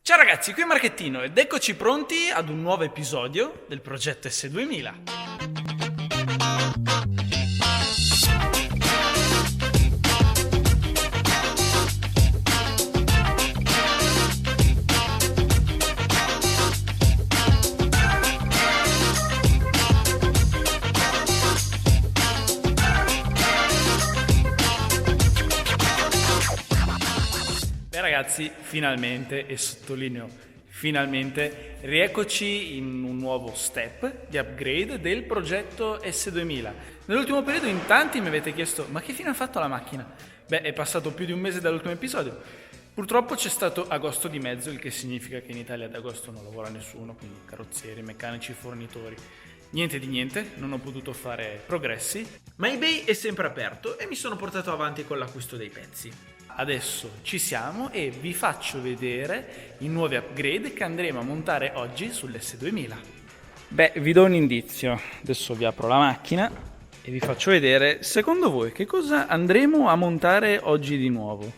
Ciao ragazzi, qui è Marchettino ed eccoci pronti ad un nuovo episodio del progetto S2000. Beh ragazzi, finalmente, e sottolineo finalmente, rieccoci in un nuovo step di upgrade del progetto S2000. Nell'ultimo periodo in tanti mi avete chiesto ma che fine ha fatto la macchina? Beh, è passato più di un mese dall'ultimo episodio. Purtroppo c'è stato agosto di mezzo, il che significa che in Italia ad agosto non lavora nessuno, quindi carrozzieri, meccanici, fornitori. Niente di niente, non ho potuto fare progressi, ma eBay è sempre aperto e mi sono portato avanti con l'acquisto dei pezzi. Adesso ci siamo e vi faccio vedere i nuovi upgrade che andremo a montare oggi sull'S2000. Beh, vi do un indizio. Adesso vi apro la macchina e vi faccio vedere, secondo voi, che cosa andremo a montare oggi di nuovo.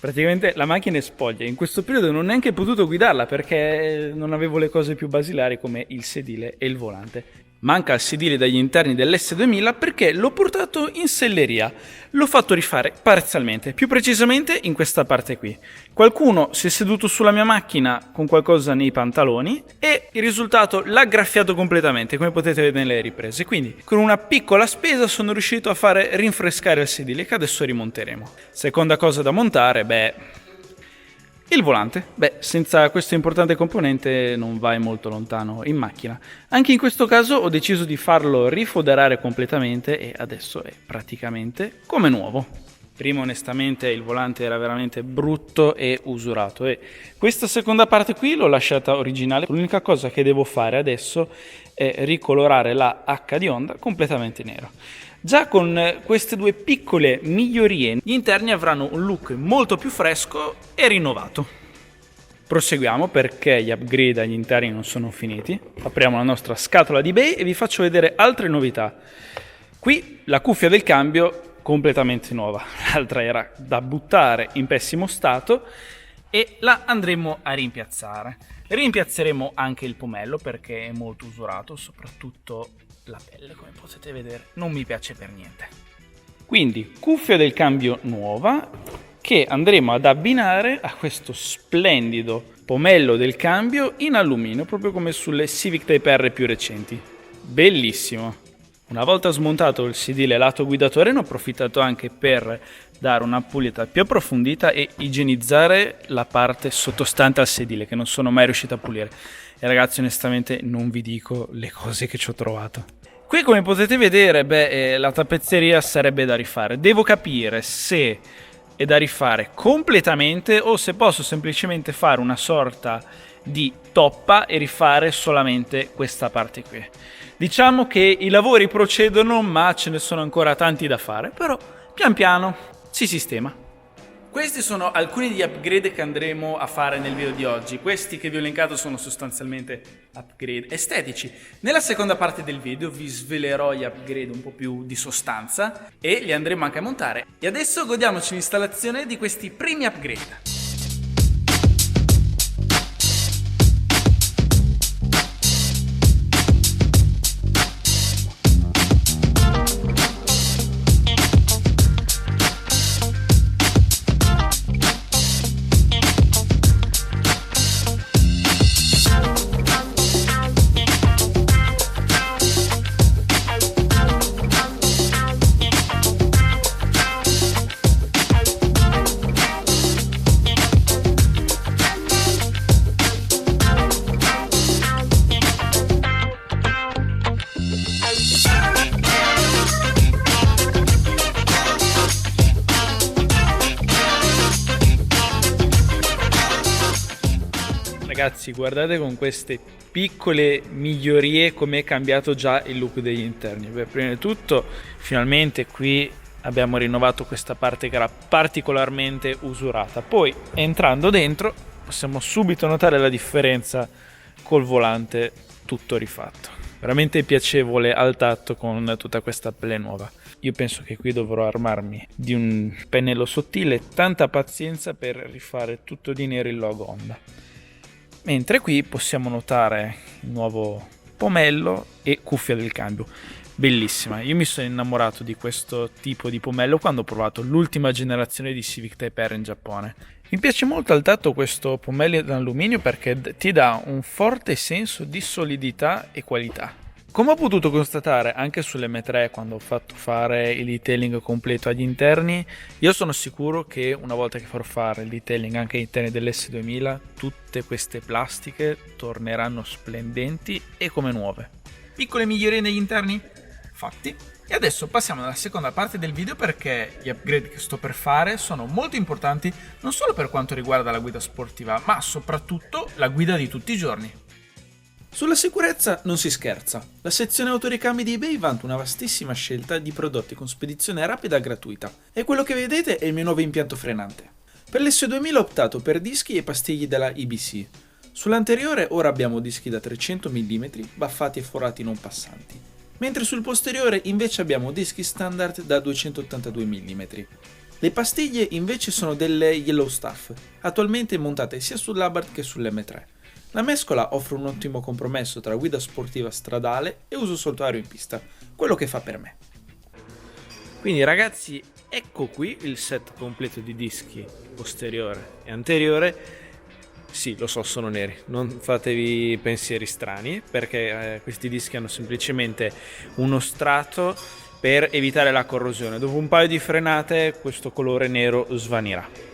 Praticamente la macchina è spoglia. In questo periodo non ho neanche potuto guidarla perché non avevo le cose più basilari come il sedile e il volante. Manca il sedile dagli interni dell'S2000 perché l'ho portato in selleria. L'ho fatto rifare parzialmente, più precisamente in questa parte qui. Qualcuno si è seduto sulla mia macchina con qualcosa nei pantaloni e il risultato l'ha graffiato completamente, come potete vedere nelle riprese. Quindi con una piccola spesa sono riuscito a fare rinfrescare il sedile che adesso rimonteremo. Seconda cosa da montare, il volante. Senza questo importante componente non vai molto lontano in macchina. Anche in questo caso ho deciso di farlo rifoderare completamente e adesso è praticamente come nuovo. Prima onestamente il volante era veramente brutto e usurato e questa seconda parte qui l'ho lasciata originale. L'unica cosa che devo fare adesso è ricolorare la H di Honda completamente nero. Già con queste due piccole migliorie gli interni avranno un look molto più fresco e rinnovato. Proseguiamo perché gli upgrade agli interni non sono finiti. Apriamo la nostra scatola di eBay e vi faccio vedere altre novità. Qui la cuffia del cambio completamente nuova, l'altra era da buttare in pessimo stato e la andremo a rimpiazzare. Rimpiazzeremo anche il pomello perché è molto usurato, soprattutto la pelle, come potete vedere, non mi piace per niente. Quindi cuffia del cambio nuova che andremo ad abbinare a questo splendido pomello del cambio in alluminio, proprio come sulle Civic Type R più recenti. Bellissimo! Una volta smontato il sedile lato guidatore ne ho approfittato anche per dare una pulita più approfondita e igienizzare la parte sottostante al sedile che non sono mai riuscito a pulire. E ragazzi, onestamente non vi dico le cose che ci ho trovato. Qui come potete vedere, la tappezzeria sarebbe da rifare. Devo capire se è da rifare completamente o se posso semplicemente fare una sorta di toppa e rifare solamente questa parte qui. Diciamo che i lavori procedono ma ce ne sono ancora tanti da fare, però pian piano si sistema. Questi sono alcuni degli upgrade che andremo a fare nel video di oggi. Questi che vi ho elencato sono sostanzialmente upgrade estetici. Nella seconda parte del video vi svelerò gli upgrade un po' più di sostanza e li andremo anche a montare. E adesso godiamoci l'installazione di questi primi upgrade. Ragazzi, guardate con queste piccole migliorie come è cambiato già il look degli interni. Prima di tutto, finalmente qui abbiamo rinnovato questa parte che era particolarmente usurata. Poi, entrando dentro, possiamo subito notare la differenza col volante tutto rifatto. veramente piacevole al tatto con tutta questa pelle nuova. Io penso che qui dovrò armarmi di un pennello sottile, tanta pazienza per rifare tutto di nero il logo Honda. Mentre qui possiamo notare il nuovo pomello e cuffia del cambio. Bellissima, io mi sono innamorato di questo tipo di pomello quando ho provato l'ultima generazione di Civic Type R in Giappone. Mi piace molto al tatto questo pomello d'alluminio perché ti dà un forte senso di solidità e qualità. Come ho potuto constatare anche sull'M3 quando ho fatto fare il detailing completo agli interni, io sono sicuro che una volta che farò fare il detailing anche agli interni dell'S2000, tutte queste plastiche torneranno splendenti e come nuove. Piccole migliorie negli interni? Fatti. E adesso passiamo alla seconda parte del video perché gli upgrade che sto per fare sono molto importanti non solo per quanto riguarda la guida sportiva, ma soprattutto la guida di tutti i giorni. Sulla sicurezza non si scherza. La sezione autoricambi di eBay vanta una vastissima scelta di prodotti con spedizione rapida e gratuita. E quello che vedete è il mio nuovo impianto frenante. Per l'S2000 ho optato per dischi e pastiglie della IBC. Sull'anteriore ora abbiamo dischi da 300 mm, baffati e forati non passanti. Mentre sul posteriore invece abbiamo dischi standard da 282 mm. Le pastiglie invece sono delle Yellow Stuff, attualmente montate sia sull'Abarth che sull'M3. La mescola offre un ottimo compromesso tra guida sportiva stradale e uso solitario in pista, quello che fa per me. Quindi ragazzi, ecco qui il set completo di dischi posteriore e anteriore. Sì, lo so, sono neri, non fatevi pensieri strani perché questi dischi hanno semplicemente uno strato per evitare la corrosione. Dopo un paio di frenate questo colore nero svanirà.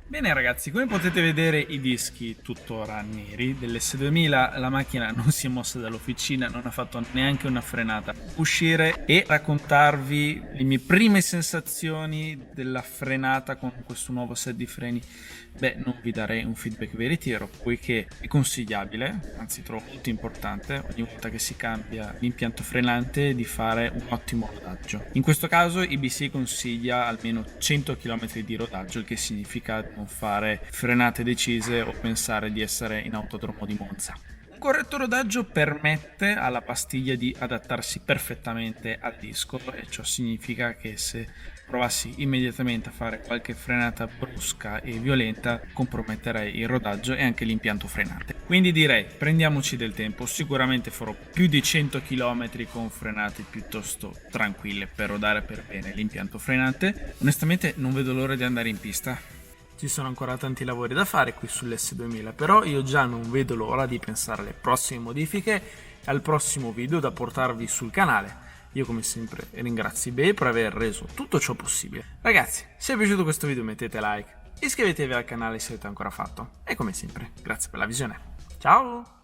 Bene ragazzi, come potete vedere i dischi tuttora neri dell'S2000, la macchina non si è mossa dall'officina, non ha fatto neanche una frenata. Uscire e raccontarvi le mie prime sensazioni della frenata con questo nuovo set di freni, beh, non vi darei un feedback veritiero, poiché è consigliabile, anzi trovo molto importante, ogni volta che si cambia l'impianto frenante di fare un ottimo rodaggio. In questo caso IBC consiglia almeno 100 km di rodaggio, il che significa non fare frenate decise o pensare di essere in autodromo di Monza. Un corretto rodaggio permette alla pastiglia di adattarsi perfettamente al disco e ciò significa che se provassi immediatamente a fare qualche frenata brusca e violenta comprometterei il rodaggio e anche l'impianto frenante. Quindi direi prendiamoci del tempo, sicuramente farò più di 100 km con frenate piuttosto tranquille per rodare per bene l'impianto frenante. Onestamente non vedo l'ora di andare in pista. Ci sono ancora tanti lavori da fare qui sull'S2000, però io già non vedo l'ora di pensare alle prossime modifiche e al prossimo video da portarvi sul canale. Io come sempre ringrazio eBay per aver reso tutto ciò possibile. Ragazzi, se vi è piaciuto questo video mettete like, iscrivetevi al canale se l'avete ancora fatto e come sempre grazie per la visione. Ciao!